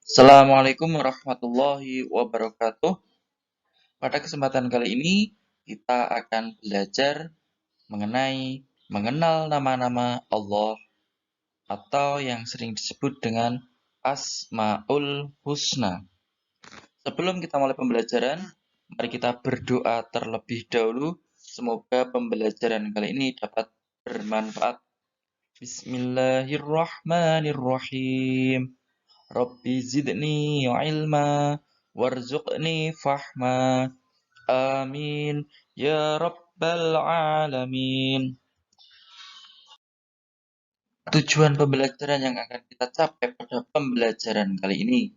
Assalamualaikum warahmatullahi wabarakatuh. Pada kesempatan kali ini, kita akan belajar mengenal nama-nama Allah atau yang sering disebut dengan Asmaul Husna. Sebelum kita mulai pembelajaran, mari kita berdoa terlebih dahulu. Semoga pembelajaran kali ini dapat bermanfaat. Bismillahirrahmanirrahim. Rabbi zidni ilma warzuqni fahma. Amin ya rabbal alamin. Tujuan pembelajaran yang akan kita capai pada pembelajaran kali ini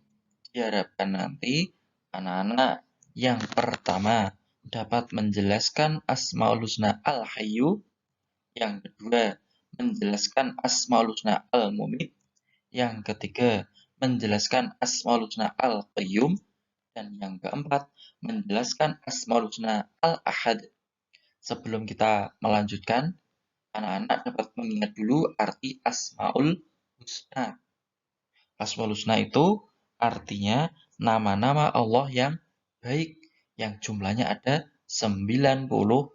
diharapkan nanti anak-anak yang pertama dapat menjelaskan Asmaul Husna Al-Hayyu, yang kedua menjelaskan Asmaul Husna Al-Mumit, yang ketiga menjelaskan Asmaul Husna Al-Qayyum, dan yang keempat menjelaskan Asmaul Husna Al-Ahad. Sebelum kita melanjutkan, anak-anak dapat mengingat dulu arti Asmaul Husna. Asmaul Husna itu artinya nama-nama Allah yang baik, yang jumlahnya ada 99.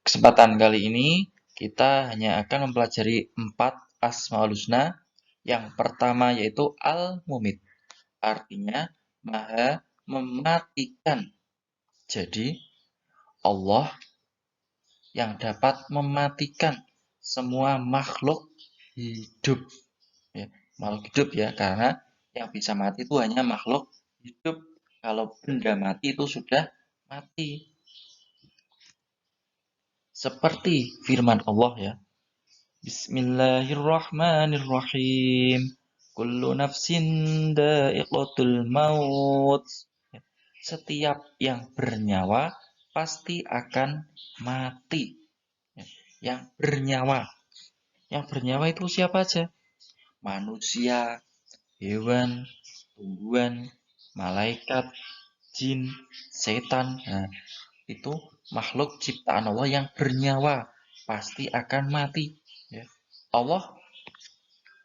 Kesempatan kali ini kita hanya akan mempelajari 4 Asmaul Husna. Yang pertama yaitu Al-Mumit, artinya Maha Mematikan. Jadi Allah yang dapat mematikan semua makhluk hidup, ya, makhluk hidup ya, karena yang bisa mati itu hanya makhluk hidup. Kalau benda mati itu sudah mati. Seperti firman Allah ya. Bismillahirrahmanirrahim. Kullu nafsin dha'iqatul maut. Setiap yang bernyawa pasti akan mati. Yang bernyawa. Yang bernyawa itu siapa aja? Manusia, hewan, tumbuhan, malaikat, jin, setan. Nah, itu makhluk ciptaan Allah yang bernyawa pasti akan mati. Ya. Allah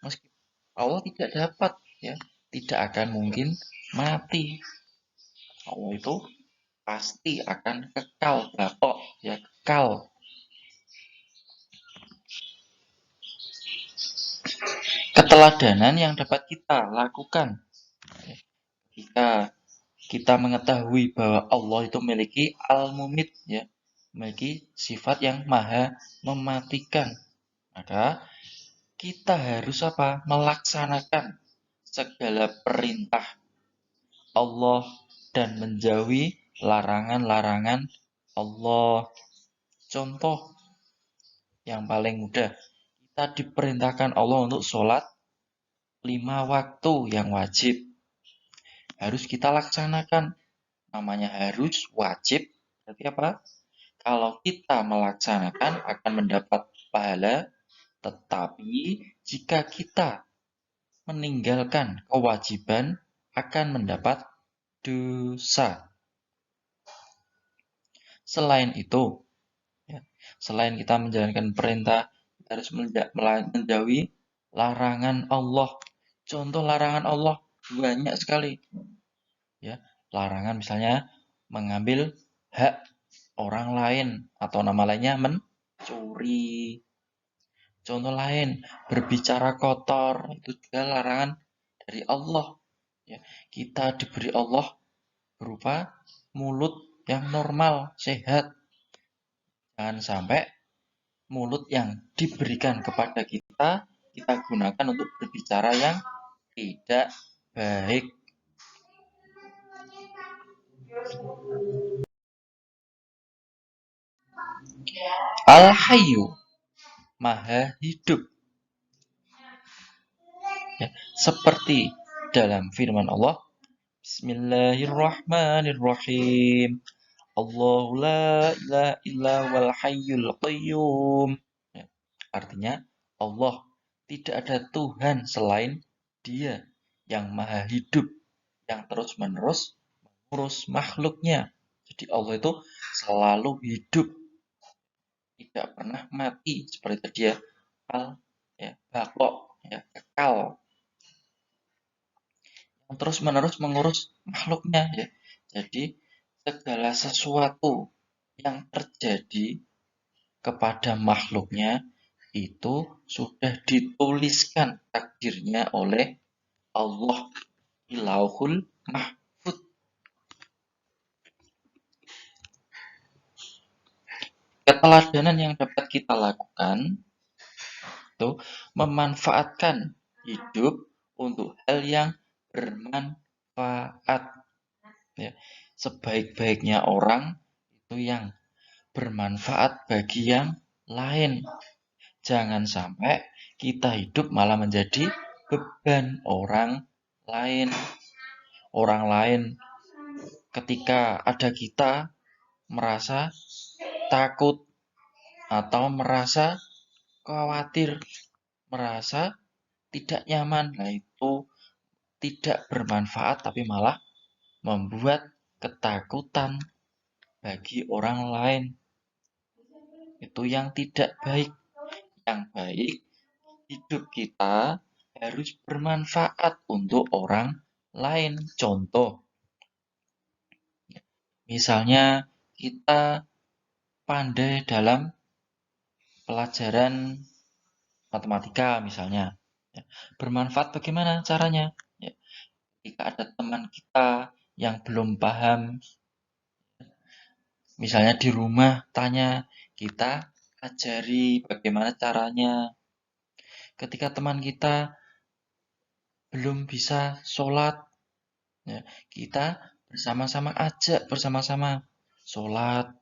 meski Allah tidak dapat, ya, tidak akan mungkin mati. Allah itu pasti akan kekal, bapak, ya, kekal. Keteladanan yang dapat kita lakukan jika kita mengetahui bahwa Allah itu memiliki al-mumit, ya, memiliki sifat yang maha mematikan, maka kita harus apa? Melaksanakan segala perintah Allah dan menjauhi larangan-larangan Allah. Contoh yang paling mudah, kita diperintahkan Allah untuk sholat 5 waktu yang wajib. Harus kita laksanakan. Namanya harus, wajib, berarti apa? Kalau kita melaksanakan akan mendapat pahala, tetapi jika kita meninggalkan kewajiban akan mendapat dosa. Selain itu, ya, selain kita menjalankan perintah, kita harus menjauhi larangan Allah. Contoh larangan Allah banyak sekali. Ya, larangan misalnya mengambil hak orang lain atau nama lainnya mencuri. Contoh lain, berbicara kotor, itu juga larangan dari Allah. Ya, kita diberi Allah berupa mulut yang normal, sehat. Jangan sampai mulut yang diberikan kepada kita gunakan untuk berbicara yang tidak baik. Al-Hayyu, Maha Hidup. Ya, seperti dalam firman Allah, Bismillahirrahmanirrahim. Allahu la ilaha illa wal hayyul qayyum. Ya, artinya Allah tidak ada Tuhan selain Dia yang maha hidup, yang terus-menerus mengurus makhluknya. Jadi Allah itu selalu hidup. tidak pernah mati seperti tadi ya, al ya, bakok ya, kekal yang terus-menerus mengurus makhluknya ya. Jadi segala sesuatu yang terjadi kepada makhluknya itu sudah dituliskan takdirnya oleh Allah di Lauhul Mahfud. Keteladanan yang dapat kita lakukan itu memanfaatkan hidup untuk hal yang bermanfaat. Ya. Sebaik-baiknya orang itu yang bermanfaat bagi yang lain. Jangan sampai kita hidup malah menjadi beban orang lain. Orang lain ketika ada kita merasa takut atau merasa khawatir, merasa tidak nyaman. Nah, itu tidak bermanfaat tapi malah membuat ketakutan bagi orang lain. Itu yang tidak baik. Yang baik, hidup kita harus bermanfaat untuk orang lain. Contoh, misalnya kita pandai dalam pelajaran matematika misalnya. Ya, bermanfaat bagaimana caranya? Ya, ketika ada teman kita yang belum paham, misalnya di rumah tanya, kita ajari bagaimana caranya. Ketika teman kita belum bisa sholat, ya, kita bersama-sama ajak, bersama-sama sholat.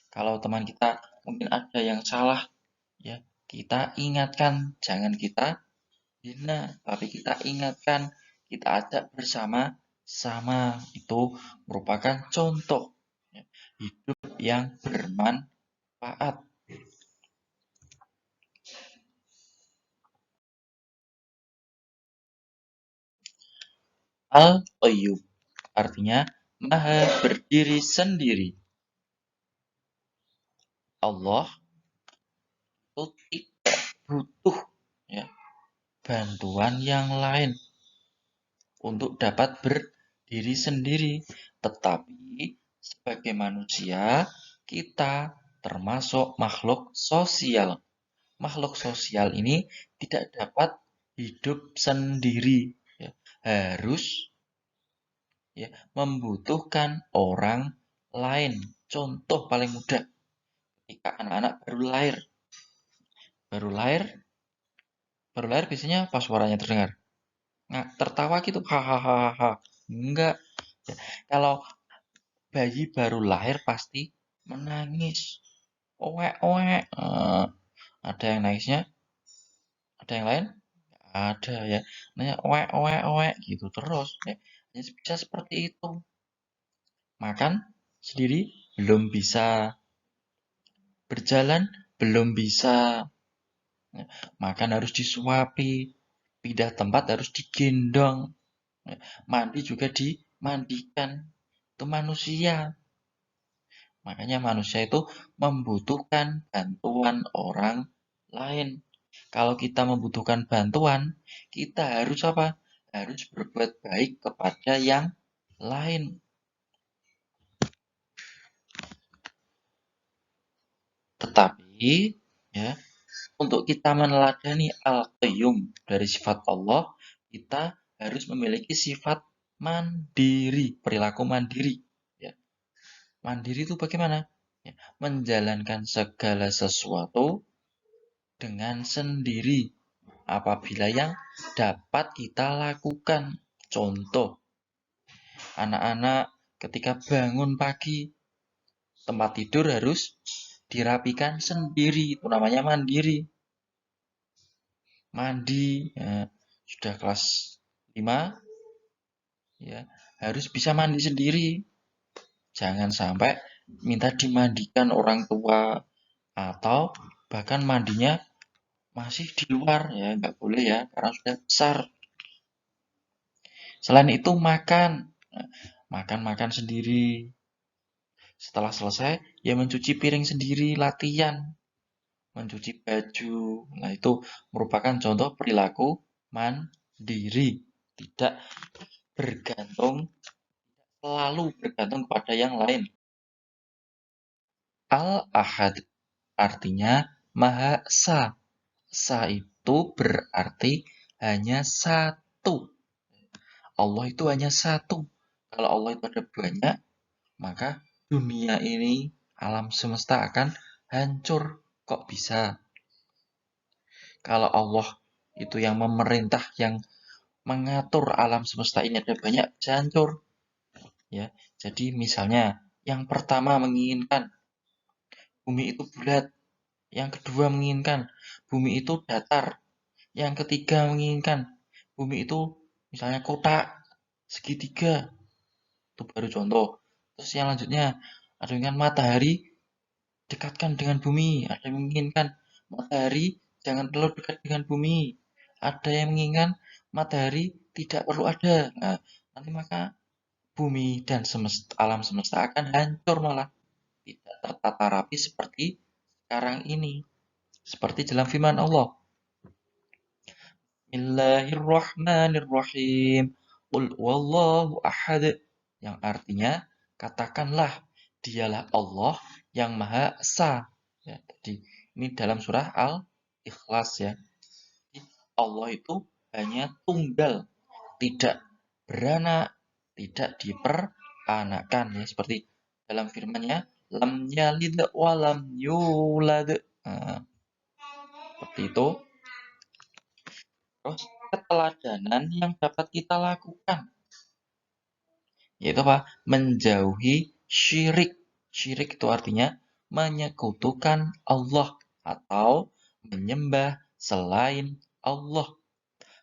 Kalau teman kita mungkin ada yang salah, ya kita ingatkan, jangan kita hina, tapi kita ingatkan, kita ajak bersama-sama. Itu merupakan contoh ya, hidup yang bermanfaat. Al-Qayyum artinya maha berdiri sendiri. Allah itu tidak butuh ya, bantuan yang lain untuk dapat berdiri sendiri. Tetapi sebagai manusia, kita termasuk makhluk sosial. Makhluk sosial ini tidak dapat hidup sendiri. Ya. Harus ya, membutuhkan orang lain. Contoh paling mudah, ketika anak-anak baru lahir. Baru lahir, baru lahir biasanya pas suaranya terdengar. Nggak tertawa gitu, hahaha. Enggak. Ya, kalau bayi baru lahir pasti menangis. Oek, oek. Ada yang nangisnya, ada yang lain? Ada ya. Nanya oek, oek, oek gitu terus. Ya. Bisa seperti itu. Makan sendiri belum bisa. Berjalan belum bisa. Ya. Makan harus disuapi. Pindah tempat harus digendong. Ya. Mandi juga dimandikan. Itu manusia. Makanya manusia itu membutuhkan bantuan orang lain. Kalau kita membutuhkan bantuan, kita harus apa? Harus berbuat baik kepada yang lain. Tetapi, ya, untuk kita meneladani al-qayyum dari sifat Allah, kita harus memiliki sifat mandiri, perilaku mandiri. Ya. Mandiri itu bagaimana? Ya, menjalankan segala sesuatu dengan sendiri apabila yang dapat kita lakukan. Contoh, anak-anak ketika bangun pagi, tempat tidur harus dirapikan sendiri. Itu namanya mandiri. Mandi, ya, sudah kelas 5, ya, harus bisa mandi sendiri. Jangan sampai minta dimandikan orang tua atau bahkan mandinya masih di luar, ya nggak boleh ya karena sudah besar. Selain itu makan, makan sendiri. Setelah selesai, ya mencuci piring sendiri, latihan mencuci baju. Nah, itu merupakan contoh perilaku mandiri, tidak bergantung, selalu bergantung kepada yang lain. Al-Ahad artinya Maha Esa. Esa itu berarti hanya satu. Allah itu hanya satu. Kalau Allah itu ada banyak, maka dunia ini, alam semesta akan hancur. Kok bisa? Kalau Allah itu yang memerintah, yang mengatur alam semesta ini ada banyak, bisa hancur. Ya, jadi misalnya yang pertama menginginkan bumi itu bulat, yang kedua menginginkan bumi itu datar, yang ketiga menginginkan bumi itu misalnya kotak, segitiga, itu baru contoh. Terus yang lanjutnya ada yang matahari dekatkan dengan bumi, ada yang menginginkan matahari jangan terlalu dekat dengan bumi, ada yang menginginkan matahari tidak perlu ada. Nah, nanti maka bumi dan alam semesta akan hancur, malah tidak tertata rapi seperti sekarang ini. Seperti dalam firman Allah, Bismillahirrahmanirrahim. Qul wallahu ahad. Yang artinya, katakanlah, dialah Allah yang Maha Esa. Ya, jadi ini dalam surah Al-Ikhlas ya. Allah itu hanya tunggal, tidak beranak, tidak diperanakan ya, seperti dalam firman-Nya, lam yalid wa lam yulad. Nah, seperti itu. Terus keteladanan yang dapat kita lakukan yaitu apa? Menjauhi syirik. Syirik itu artinya menyekutukan Allah atau menyembah selain Allah.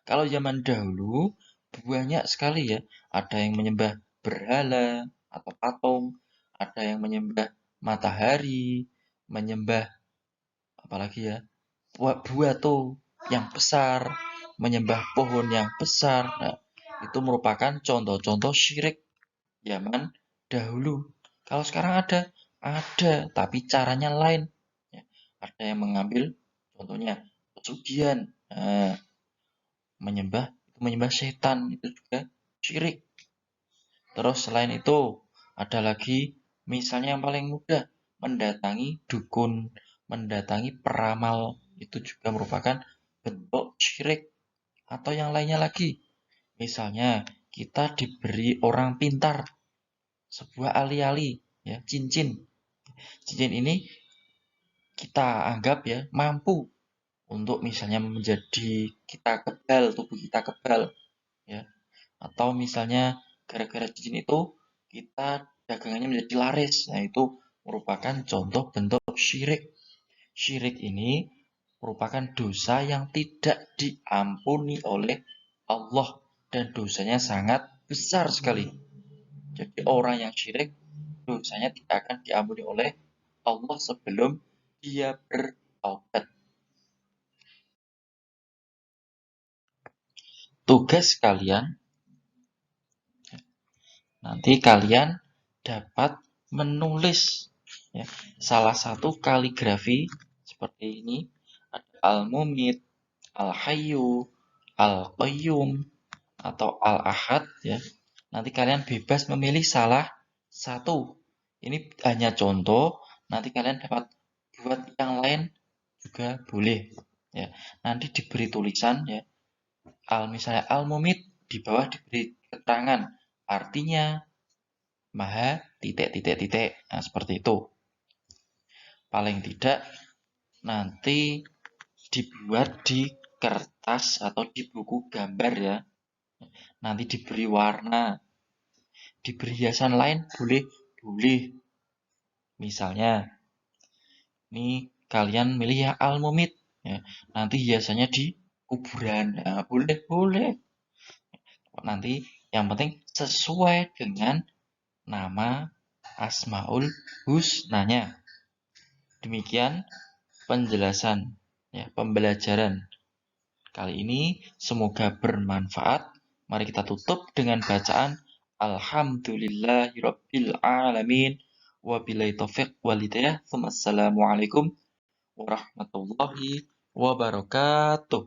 Kalau zaman dahulu banyak sekali ya, ada yang menyembah berhala atau patung, ada yang menyembah matahari, menyembah apalagi ya, buatu yang besar, menyembah pohon yang besar. Nah, itu merupakan contoh-contoh syirik zaman dahulu. Kalau sekarang ada, tapi caranya lain. Ya, ada yang mengambil contohnya pesugihan, nah, menyembah setan, itu juga syirik. Terus selain itu ada lagi misalnya yang paling mudah, mendatangi dukun, mendatangi peramal, itu juga merupakan bentuk syirik. Atau yang lainnya lagi, misalnya kita diberi orang pintar sebuah alih-alih ya, cincin. Cincin ini kita anggap ya mampu untuk misalnya menjadi kita kebal, tubuh kita kebal ya. Atau misalnya gara-gara cincin itu kita dagangannya menjadi laris. Nah, itu merupakan contoh bentuk syirik. Syirik ini merupakan dosa yang tidak diampuni oleh Allah dan dosanya sangat besar sekali. Jadi orang yang syirik dosanya tidak akan diampuni oleh Allah sebelum dia bertaubat. Tugas kalian, nanti kalian dapat menulis ya, salah satu kaligrafi seperti ini, ada Al-Mumit, Al-Hayyu, Al-Qayyum, atau Al-Ahad ya. Nanti kalian bebas memilih salah satu. Ini hanya contoh, nanti kalian dapat buat yang lain juga boleh ya. Nanti diberi tulisan ya, misalnya Al-Mumit, di bawah diberi keterangan artinya maha titik titik titik. Nah, seperti itu. Paling tidak nanti dibuat di kertas atau di buku gambar ya. Nanti diberi warna, diberi hiasan lain boleh, boleh. Misalnya, ini kalian milih ya Al-Mumit ya. Nanti hiasannya di kuburan. Nah, boleh, boleh. Nanti yang penting sesuai dengan nama Asmaul Husnanya. Demikian penjelasan ya, pembelajaran kali ini, semoga bermanfaat. Mari kita tutup dengan bacaan Alhamdulillahirabbil alamin Wabillahi taufiq wal hidayah. Wassalamualaikum warahmatullahi wabarakatuh.